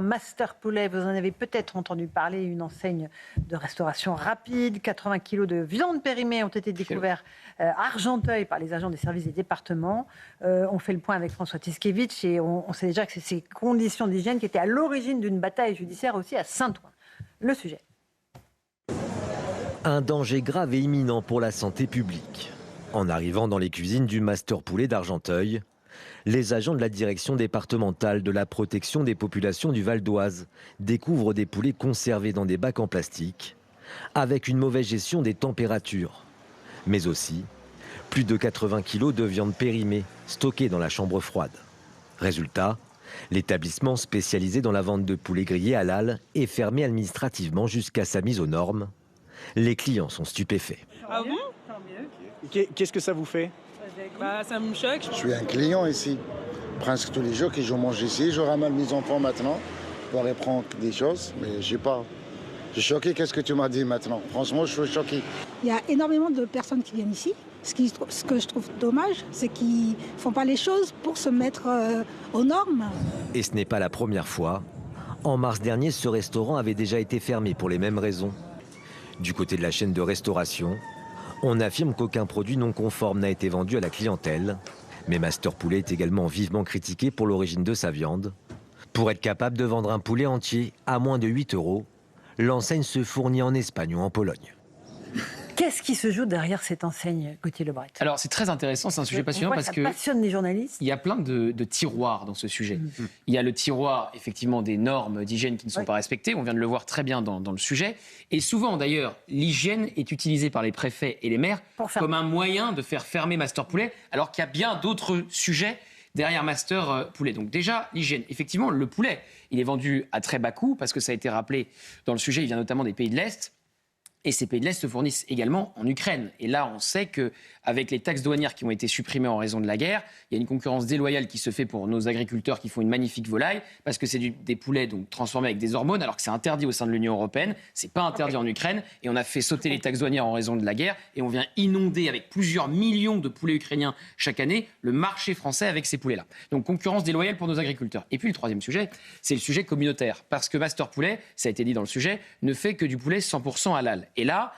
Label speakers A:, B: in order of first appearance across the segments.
A: Master Poulet. Vous en avez peut-être entendu parler, une enseigne de restauration rapide. 80 kilos de viande périmée ont été découverts à Argenteuil par les agents des services des départements. On fait le point avec François Tiskevitch et on sait déjà que c'est ces conditions d'hygiène qui étaient à l'origine d'une bataille judiciaire aussi à Saint-Ouen. Le sujet.
B: Un danger grave et imminent pour la santé publique. En arrivant dans les cuisines du Master Poulet d'Argenteuil, les agents de la direction départementale de la protection des populations du Val d'Oise découvrent des poulets conservés dans des bacs en plastique, avec une mauvaise gestion des températures, mais aussi plus de 80 kilos de viande périmée stockée dans la chambre froide. Résultat, l'établissement spécialisé dans la vente de poulets grillés halal est fermé administrativement jusqu'à sa mise aux normes. Les clients sont stupéfaits.
C: Ah bon?
D: Qu'est-ce que ça vous fait?
C: Bah, ça me choque.
E: Je suis un client ici. Presque tous les jours que je mange ici, je ramène mes enfants maintenant pour aller prendre des choses, mais je sais pas. Je suis choqué, qu'est-ce que tu m'as dit maintenant? Franchement, je suis choqué.
F: Il y a énormément de personnes qui viennent ici. Ce que je trouve dommage, c'est qu'ils ne font pas les choses pour se mettre aux normes.
B: Et ce n'est pas la première fois. En mars dernier, ce restaurant avait déjà été fermé pour les mêmes raisons. Du côté de la chaîne de restauration, on affirme qu'aucun produit non conforme n'a été vendu à la clientèle. Mais Master Poulet est également vivement critiqué pour l'origine de sa viande. Pour être capable de vendre un poulet entier à moins de 8 €, l'enseigne se fournit en Espagne ou en Pologne.
A: Qu'est-ce qui se joue derrière cette enseigne, Gauthier Lebret?
G: Alors c'est très intéressant, c'est un sujet passionnant parce que
A: ça passionne les journalistes.
G: il y a plein de tiroirs dans ce sujet. Il y a le tiroir effectivement des normes d'hygiène qui ne sont pas respectées, on vient de le voir très bien dans le sujet. Et souvent d'ailleurs, l'hygiène est utilisée par les préfets et les maires comme un moyen de faire fermer Master Poulet, alors qu'il y a bien d'autres sujets derrière Master Poulet. Donc déjà, l'hygiène. Effectivement, le poulet, il est vendu à très bas coût parce que ça a été rappelé dans le sujet, il vient notamment des pays de l'Est. Et ces pays de l'Est se fournissent également en Ukraine. Et là, on sait qu'avec les taxes douanières qui ont été supprimées en raison de la guerre, il y a une concurrence déloyale qui se fait pour nos agriculteurs qui font une magnifique volaille, parce que c'est des poulets donc, transformés avec des hormones, alors que c'est interdit au sein de l'Union européenne. C'est pas interdit en Ukraine. Et on a fait sauter les taxes douanières en raison de la guerre. Et on vient inonder avec plusieurs millions de poulets ukrainiens chaque année le marché français avec ces poulets-là. Donc concurrence déloyale pour nos agriculteurs. Et puis le troisième sujet, c'est le sujet communautaire. Parce que Master Poulet, ça a été dit dans le sujet, ne fait que du poulet 100% halal. Et là,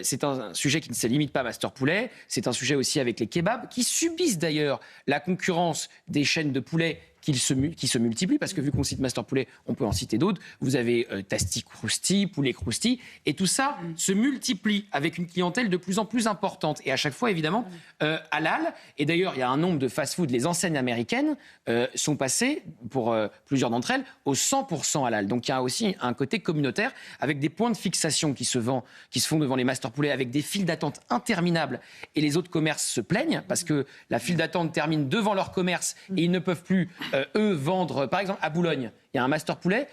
G: c'est un sujet qui ne se limite pas à Master Poulet, c'est un sujet aussi avec les kebabs, qui subissent d'ailleurs la concurrence des chaînes de poulets qui se multiplient, parce que vu qu'on cite Master Poulet, on peut en citer d'autres. Vous avez Tasty Crousty, Poulet Crousty, et tout ça se multiplie avec une clientèle de plus en plus importante. Et à chaque fois, évidemment, halal. Et d'ailleurs, il y a un nombre de fast-food, les enseignes américaines sont passées, pour plusieurs d'entre elles, au 100% halal. Donc il y a aussi un côté communautaire, avec des points de fixation qui se font devant les Master Poulet, avec des files d'attente interminables. Et les autres commerces se plaignent, parce que la file d'attente termine devant leur commerce, et ils ne peuvent plus eux vendre, par exemple à Boulogne, il y a un Master Poulet,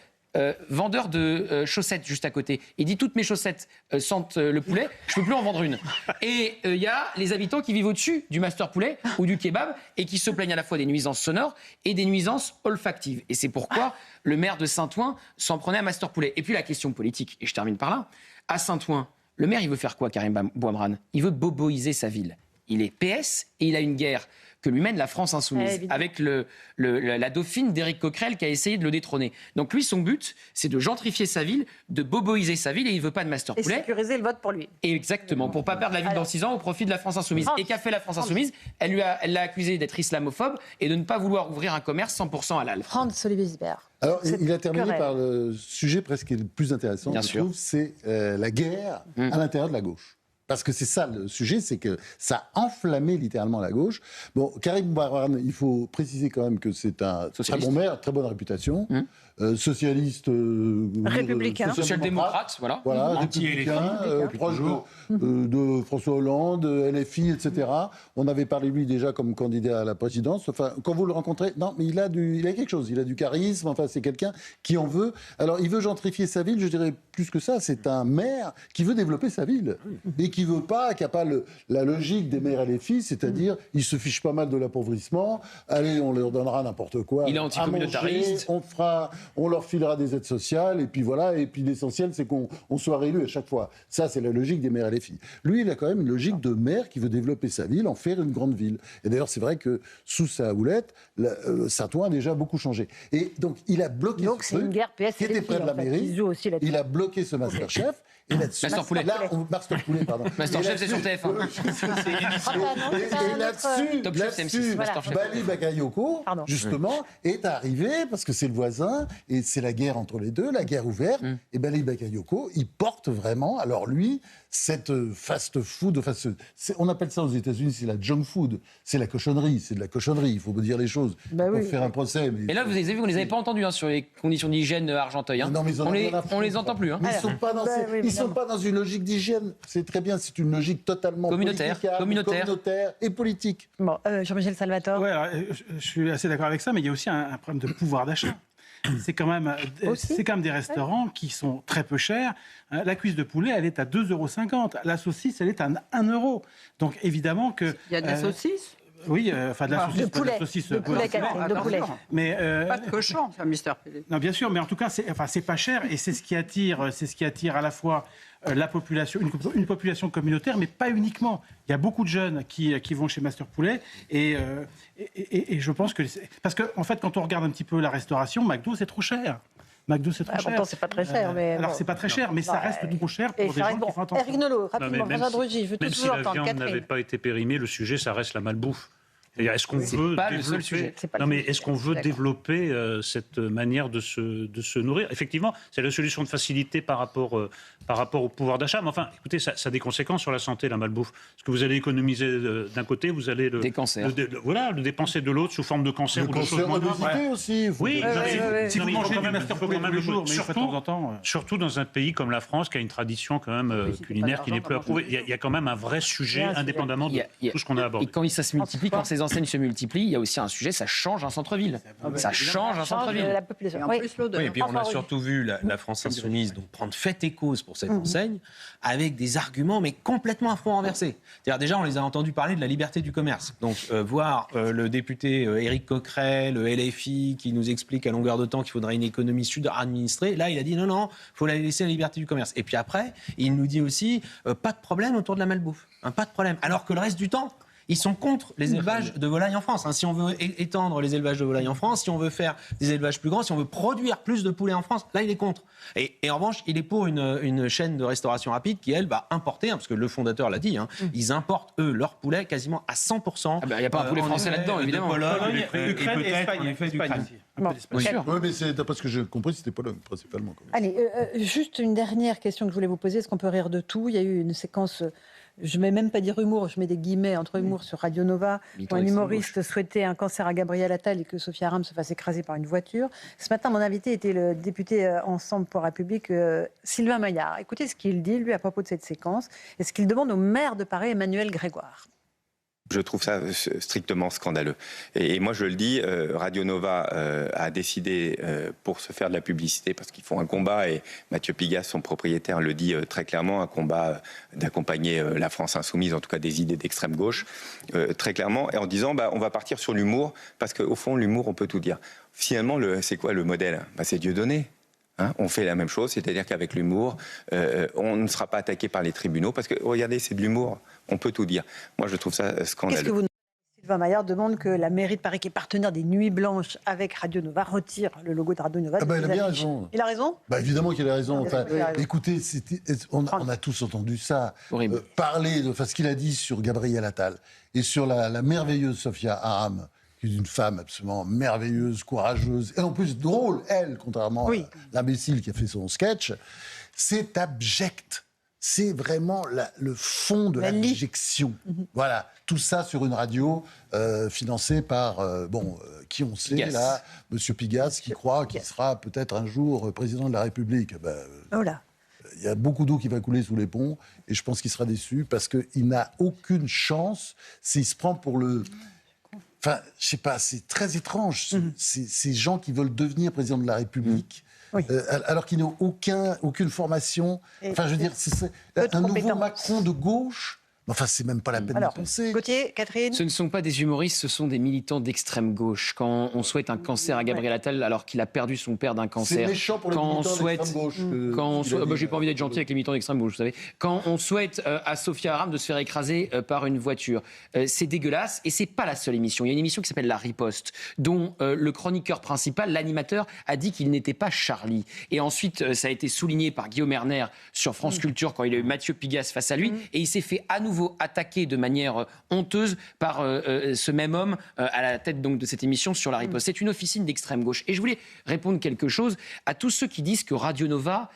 G: vendeur de chaussettes juste à côté. Il dit toutes mes chaussettes sentent le poulet, je peux plus en vendre une. Et il y a les habitants qui vivent au-dessus du Master Poulet ou du kebab et qui se plaignent à la fois des nuisances sonores et des nuisances olfactives. Et c'est pourquoi le maire de Saint-Ouen s'en prenait à Master Poulet. Et puis la question politique, et je termine par là, à Saint-Ouen, le maire il veut faire quoi, Karim Bouamrane? Il veut boboiser sa ville. Il est PS et il a une guerre que lui mène la France Insoumise, avec la dauphine d'Éric Coquerel qui a essayé de le détrôner. Donc lui, son but, c'est de gentrifier sa ville, de boboiser sa ville, et il ne veut pas de Master Poulet.
A: Et sécuriser le vote pour lui.
G: Exactement, pour ne pas perdre la ville dans 6 ans au profit de la France Insoumise. Et qu'a fait la France Insoumise? Elle l'a accusé d'être islamophobe et de ne pas vouloir ouvrir un commerce 100% halal.
A: Franz-Olivier Gisbert.
H: Alors, il a terminé par le sujet presque le plus intéressant,
G: Bien
H: je
G: sûr.
H: trouve, c'est la guerre à l'intérieur de la gauche. Parce que c'est ça le sujet, c'est que ça a enflammé littéralement la gauche. Bon, Karim Bouamrane, il faut préciser quand même que c'est un très bon maire, très bonne réputation, socialiste,
A: républicain,
G: social-démocrate, voilà
H: républicain, proche de François Hollande, LFI, etc. On avait parlé de lui déjà comme candidat à la présidence. Enfin, quand vous le rencontrez, non, mais il a quelque chose, il a du charisme. Enfin, c'est quelqu'un qui en veut. Alors, il veut gentrifier sa ville. Je dirais plus que ça, c'est un maire qui veut développer sa ville et qui veut pas, qui a pas la logique des maires LFI, c'est-à-dire il se fiche pas mal de l'appauvrissement. Allez, on leur donnera n'importe quoi.
G: Il est anticommunautariste.
H: On fera on leur filera des aides sociales, et puis voilà, et puis l'essentiel, c'est qu'on soit réélu à chaque fois. Ça, c'est la logique des maires LFI. Lui, il a quand même une logique de maire qui veut développer sa ville, en faire une grande ville. Et d'ailleurs, c'est vrai que sous sa houlette, Saint-Ouen a déjà beaucoup changé. Et donc, il a bloqué
A: Donc,
H: ce
A: c'est
H: truc
A: une guerre PS
H: qui était près de la mairie.
A: qui joue aussi là-dessus.
H: Il a bloqué ce Masterchef. Et là-dessus,
G: Master Poulet.
H: Master Poulet, pardon.
G: Masterchef, c'est sur TF1.
H: Et là-dessus,
G: Top Chef, c'est M6, Masterchef.
H: Bali Bakayoko,
A: Pardon.
H: justement, est arrivé, parce que c'est le voisin, et c'est la guerre entre les deux, la guerre ouverte, et Bali Bakayoko, il porte vraiment, alors lui, cette fast-food, on appelle ça aux États-Unis, c'est la junk food, c'est la cochonnerie, c'est de la cochonnerie, il faut me dire les choses, pour faire un procès. Mais
G: Et là, vous avez vu, on les avait pas entendus sur les conditions d'hygiène à Argenteuil.
H: Non, mais ils en ont rien à foutre.
G: On les entend plus.
H: Mais ils sont pas dans, ils sont pas dans une logique d'hygiène. C'est très bien, c'est une logique totalement
G: Communautaire
H: et politique.
A: Bon, Jean-Michel Salvatore.
I: Ouais, alors, je suis assez d'accord avec ça, mais il y a aussi un problème de pouvoir d'achat. C'est quand même des restaurants qui sont très peu chers. La cuisse de poulet, elle est à 2,50 €. La saucisse, elle est à 1 €. Donc évidemment que...
C: Il y a de la saucisse.
I: Oui, enfin de la saucisse.
A: De poulet, de poulet, Catherine, de poulet.
I: Mais,
C: Pas de cochon, ça, Mister Pelé.
I: non, bien sûr, mais en tout cas, c'est pas cher et c'est ce qui attire à la fois la population, une population communautaire, mais pas uniquement. Il y a beaucoup de jeunes qui vont chez Master Poulet et je pense que... Parce qu'en fait, quand on regarde un petit peu la restauration, McDo, c'est trop cher. McDo, c'est trop cher.
A: Pourtant, c'est pas très cher. Mais
I: alors,
A: bon.
I: c'est pas très cher, mais ça reste trop cher pour des gens qui font attention.
A: Eric Nolot, rapidement,
J: même
A: François Drugy, je veux
J: même
A: tout
J: si la
A: entendre.
J: viande
A: Catherine.
J: n'avait pas été périmée, le sujet, ça reste la malbouffe. Est-ce qu'on
G: C'est
J: veut
G: pas le
J: développer...
G: seul sujet.
A: C'est pas
J: Non,
A: le
J: mais
A: sujet.
J: est-ce qu'on veut
A: D'accord.
J: développer cette manière de se nourrir? Effectivement, c'est la solution de facilité par rapport au pouvoir d'achat. Mais enfin, écoutez, ça a des conséquences sur la santé, la malbouffe. Parce que vous allez économiser d'un côté, vous allez
G: Des cancers.
J: le dépenser de l'autre sous forme de cancer
H: Le
J: ou de choses
H: cancer,
J: moins graves.
H: l'obésité aussi.
J: Oui,
A: Ouais, ouais.
I: Si vous mangez du Master Poulet tous les jours, mais une fois de temps en temps...
J: Surtout dans un pays comme la France, qui a une tradition quand même culinaire qui n'est plus approuvée. Il y a quand même un vrai sujet,
A: Il y a un sujet.
J: indépendamment de tout ce qu'on a abordé.
G: Et quand ça se multiplie, quand ces enseignes se multiplient, il y a aussi un sujet, ça change un centre-ville. Ça change un
A: Change
G: centre-ville.
A: la population.
C: Et en
A: Oui.
C: plus, l'odeur.
K: Oui, et puis on a
A: François
K: surtout vu la France insoumise donc prendre fait et cause pour cette enseigne avec des arguments mais complètement à front renversé. C'est-à-dire déjà on les a entendus parler de la liberté du commerce. Donc voir le député Éric Coquerel, le LFI qui nous explique à longueur de temps qu'il faudrait une économie sud-administrée, là il a dit non, il faut laisser la liberté du commerce. Et puis après, il nous dit aussi pas de problème autour de la malbouffe, pas de problème. Alors que le reste du temps, ils sont contre les élevages de volailles en France. Si on veut étendre les élevages de volailles en France, si on veut faire des élevages plus grands, si on veut produire plus de poulets en France, là, il est contre. Et en revanche, il est pour une chaîne de restauration rapide qui, elle, va importer, parce que le fondateur l'a dit, ils importent, eux, leurs poulets quasiment à 100%.
G: Il n'y a pas un poulet français là-dedans, évidemment.
I: Pologne,
K: et
I: Ukraine et
K: peut-être
I: Espagne.
K: en effet
I: Espagne
K: d'Ukraine.
I: aussi. Un peu d'Espagne.
G: Bien sûr.
H: Oui, mais d'après ce que j'ai compris, c'était Pologne, principalement. quand même.
A: Allez, juste une dernière question que je voulais vous poser. Est-ce qu'on peut rire de tout? Il y a eu une séquence, je ne mets même pas dire humour, je mets des guillemets entre humour sur Radio Nova, où un humoriste souhaitait un cancer à Gabriel Attal et que Sophie Aram se fasse écraser par une voiture. Ce matin, mon invité était le député Ensemble pour la République, Sylvain Maillard. Écoutez ce qu'il dit, lui, à propos de cette séquence, et ce qu'il demande au maire de Paris, Emmanuel Grégoire.
L: Je trouve ça strictement scandaleux. Et moi, je le dis, Radio Nova a décidé, pour se faire de la publicité, parce qu'ils font un combat, et Mathieu Pigas, son propriétaire, le dit très clairement, un combat d'accompagner la France insoumise, en tout cas des idées d'extrême gauche, très clairement, et en disant, on va partir sur l'humour, parce qu'au fond, l'humour, on peut tout dire. Finalement, c'est quoi le modèle? C'est Dieudonné. On fait la même chose, c'est-à-dire qu'avec l'humour, on ne sera pas attaqué par les tribunaux, parce que, regardez, c'est de l'humour, on peut tout dire. Moi, je trouve ça scandaleux.
A: Qu'est-ce que vous... Sylvain Maillard demande que la mairie de Paris, qui est partenaire des Nuits Blanches avec Radio Nova, retire le logo de Radio Nova.
H: Il a bien raison.
A: Il a raison?
H: Évidemment qu'il a raison. Enfin,
A: Il a raison.
H: écoutez, on a tous entendu ça. Parler de ce qu'il a dit sur Gabriel Attal et sur la merveilleuse Sophia Aram, qui est une femme absolument merveilleuse, courageuse, et en plus drôle, elle, contrairement à l'imbécile qui a fait son sketch. C'est abject. C'est vraiment le fond de l'abjection. Voilà, tout ça sur une radio financée par, qui on sait,
G: Pigas.
H: là, Monsieur Pigas, qui croit qu'il sera peut-être un jour président de la République. Il y a beaucoup d'eau qui va couler sous les ponts, et je pense qu'il sera déçu, parce qu'il n'a aucune chance s'il se prend pour le... Enfin, je sais pas, c'est très étrange, ces gens qui veulent devenir président de la République, alors qu'ils n'ont aucune formation. Enfin, je veux dire, c'est un nouveau Macron de gauche, Enfin, c'est même pas la peine
A: Alors,
H: de penser.
A: Gauthier, Catherine.
G: Ce ne sont pas des humoristes, ce sont des militants d'extrême gauche. Quand on souhaite un cancer à Gabriel Attal alors qu'il a perdu son père d'un cancer.
H: C'est méchant pour les
G: quand on
H: militants
G: souhaite,
H: d'extrême gauche.
G: j'ai pas envie d'être gentil avec les militants d'extrême gauche, vous savez. Quand on souhaite à Sophia Aram de se faire écraser par une voiture, c'est dégueulasse et c'est pas la seule émission. Il y a une émission qui s'appelle La Riposte, dont le chroniqueur principal, l'animateur, a dit qu'il n'était pas Charlie. Et ensuite, ça a été souligné par Guillaume Erner sur France Culture quand il a eu Mathieu Pigasse face à lui, et il s'est fait à nouveau attaquer de manière honteuse par ce même homme à la tête donc de cette émission sur La Riposte. C'est une officine d'extrême gauche. Et je voulais répondre quelque chose à tous ceux qui disent que Radio Nova,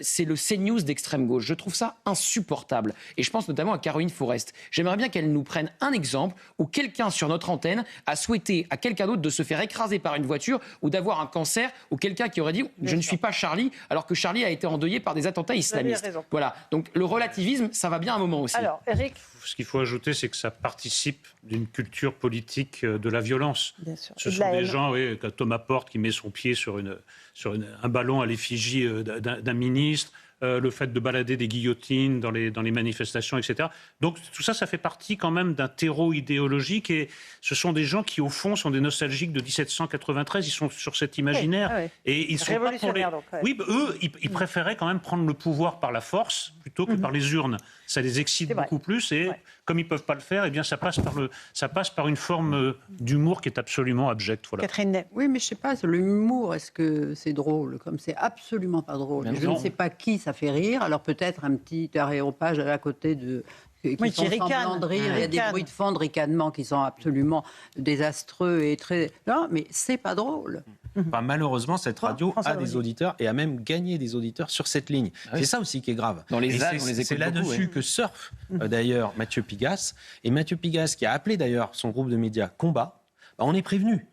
G: c'est le CNews d'extrême gauche. Je trouve ça insupportable. Et je pense notamment à Caroline Forest. J'aimerais bien qu'elle nous prenne un exemple où quelqu'un sur notre antenne a souhaité à quelqu'un d'autre de se faire écraser par une voiture ou d'avoir un cancer, ou quelqu'un qui aurait dit « je ne suis pas Charlie », alors que Charlie a été endeuillé par des attentats islamistes. Voilà. Donc le relativisme, ça va bien un moment aussi.
A: Alors, Eric.
J: Ce qu'il faut ajouter, c'est que ça participe d'une culture politique de la violence.
A: Bien sûr.
J: Ce sont des gens, oui, comme Thomas Porte qui met son pied sur un ballon à l'effigie d'un ministre, le fait de balader des guillotines dans les manifestations, etc. Donc tout ça, ça fait partie quand même d'un terreau idéologique, et ce sont des gens qui, au fond, sont des nostalgiques de 1793, ils sont sur cet imaginaire.
A: Oui,
J: et ils sont pas pour les...
A: donc,
J: Oui, eux, ils préféraient quand même prendre le pouvoir par la force plutôt que par les urnes. Ça les excite beaucoup plus, et comme ils ne peuvent pas le faire, eh bien, ça passe par une forme d'humour qui est absolument abjecte. Voilà.
A: Catherine.
C: Oui, mais je ne sais pas, l'humour, est-ce que c'est drôle? Comme c'est absolument pas drôle. Je ne sais pas qui ça fait rire. Alors peut-être un petit aréopage à côté de... qui font semblant de rire. Il y a des bruits de fond de ricanement qui sont absolument désastreux et très... Non, mais c'est pas drôle.
K: Enfin, malheureusement, cette radio a des auditeurs et a même gagné des auditeurs sur cette ligne. C'est ça aussi qui est grave.
G: Dans les âges, on les écoute
K: c'est là-dessus que surfe d'ailleurs Mathieu Pigasse. Et Mathieu Pigasse, qui a appelé d'ailleurs son groupe de médias Combat, on est prévenu.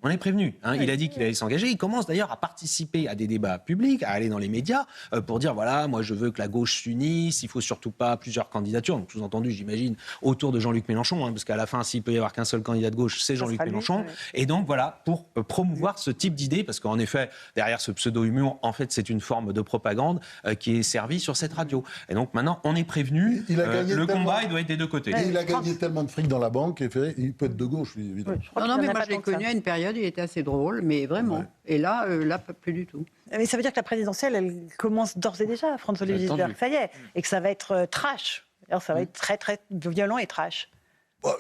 K: Hein. Il a dit qu'il allait s'engager. Il commence d'ailleurs à participer à des débats publics, à aller dans les médias pour dire voilà, moi je veux que la gauche s'unisse, il faut surtout pas plusieurs candidatures. Donc sous-entendu, j'imagine, autour de Jean-Luc Mélenchon, parce qu'à la fin, s'il peut y avoir qu'un seul candidat de gauche, c'est Jean-Luc Mélenchon. Et donc voilà, pour promouvoir ce type d'idée, parce qu'en effet, derrière ce pseudo-humour, en fait, c'est une forme de propagande qui est servie sur cette radio. Et donc maintenant, on est prévenu. Le combat, il doit être des deux côtés.
H: Et il a gagné tellement de fric dans la banque, il peut être de gauche, lui, évidemment.
C: Non, mais moi, je l'ai connu à une période, il était assez drôle, mais vraiment. Ouais. Et là, pas plus du tout.
A: Mais ça veut dire que la présidentielle, elle commence d'ores et déjà, François-Olivier Gisbert, ça y est, et que ça va être trash. Alors, ça va être très, très violent et trash.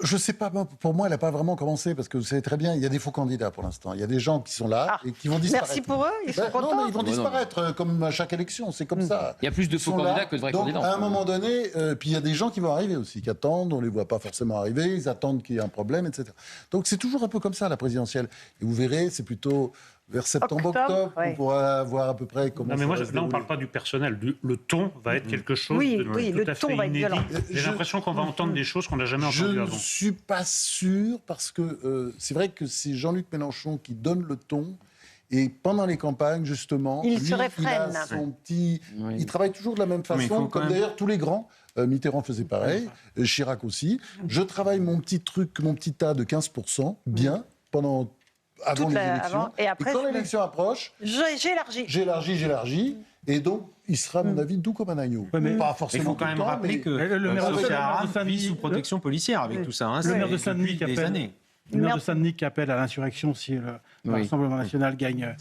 H: Je ne sais pas, pour moi, elle n'a pas vraiment commencé, parce que vous savez très bien, il y a des faux candidats pour l'instant. Il y a des gens qui sont là et qui vont disparaître.
A: Merci pour eux, ils sont contents.
H: Non, mais ils vont disparaître, comme à chaque élection, c'est comme ça.
G: Il y a plus de faux candidats que de vrais candidats.
H: À un moment donné, puis il y a des gens qui vont arriver aussi, qui attendent, on ne les voit pas forcément arriver, ils attendent qu'il y ait un problème, etc. Donc c'est toujours un peu comme ça, la présidentielle. Et vous verrez, c'est plutôt... vers septembre-octobre, on pourra voir à peu près comment
J: ça va se dérouler. Là, on ne parle pas du personnel. Le ton va être quelque chose de tout à fait inédit. J'ai l'impression qu'on va entendre des choses qu'on n'a jamais entendues avant.
H: Je ne suis pas sûr, parce que c'est vrai que c'est Jean-Luc Mélenchon qui donne le ton. Et pendant les campagnes, justement,
A: il se réfrène.
H: Il a son petit... Il travaille toujours de la même façon, comme d'ailleurs tous les grands. Mitterrand faisait pareil, Chirac aussi. Je travaille mon petit truc, mon petit tas de 15%, bien, pendant... avant les élections.
A: Et après,
H: quand l'élection approche, j'élargis. Et donc, il sera, à mon avis, doux comme un agneau.
K: Pas forcément. Il faut quand même rappeler que le maire de Saint-Denis vit sous protection policière avec tout ça.
I: Le maire de Saint-Denis qui appelle. Le maire de Saint-Denis qui appelle à l'insurrection si le Rassemblement national gagne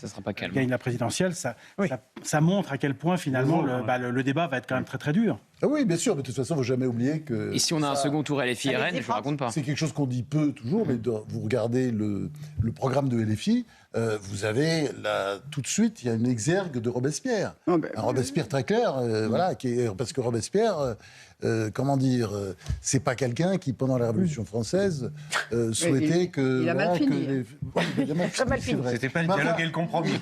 I: la présidentielle, ça montre à quel point finalement le débat va être quand même très très dur.
H: Ah oui, bien sûr, mais de toute façon, il ne faut jamais oublier que...
G: Et si on a un second tour LFI RN, je ne vous raconte pas.
H: C'est quelque chose qu'on dit peu toujours, mais vous regardez le programme de LFI, vous avez là, tout de suite, il y a une exergue de Robespierre. Un Robespierre très clair, voilà, parce que Robespierre... comment dire, c'est pas quelqu'un qui, pendant la Révolution française, souhaitait que...
C: Il a mal fini.
K: C'était pas le dialogue et le compromis.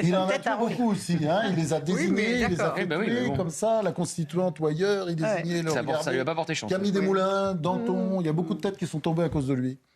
H: Il en a tué beaucoup aussi, hein. Il les a désignés, il les a fait tuer, comme ça, la constituante ou ailleurs, il désignait le
G: ça lui a pas porté chance.
H: Camille Desmoulins, Danton, il y a beaucoup de têtes qui sont tombées à cause de lui.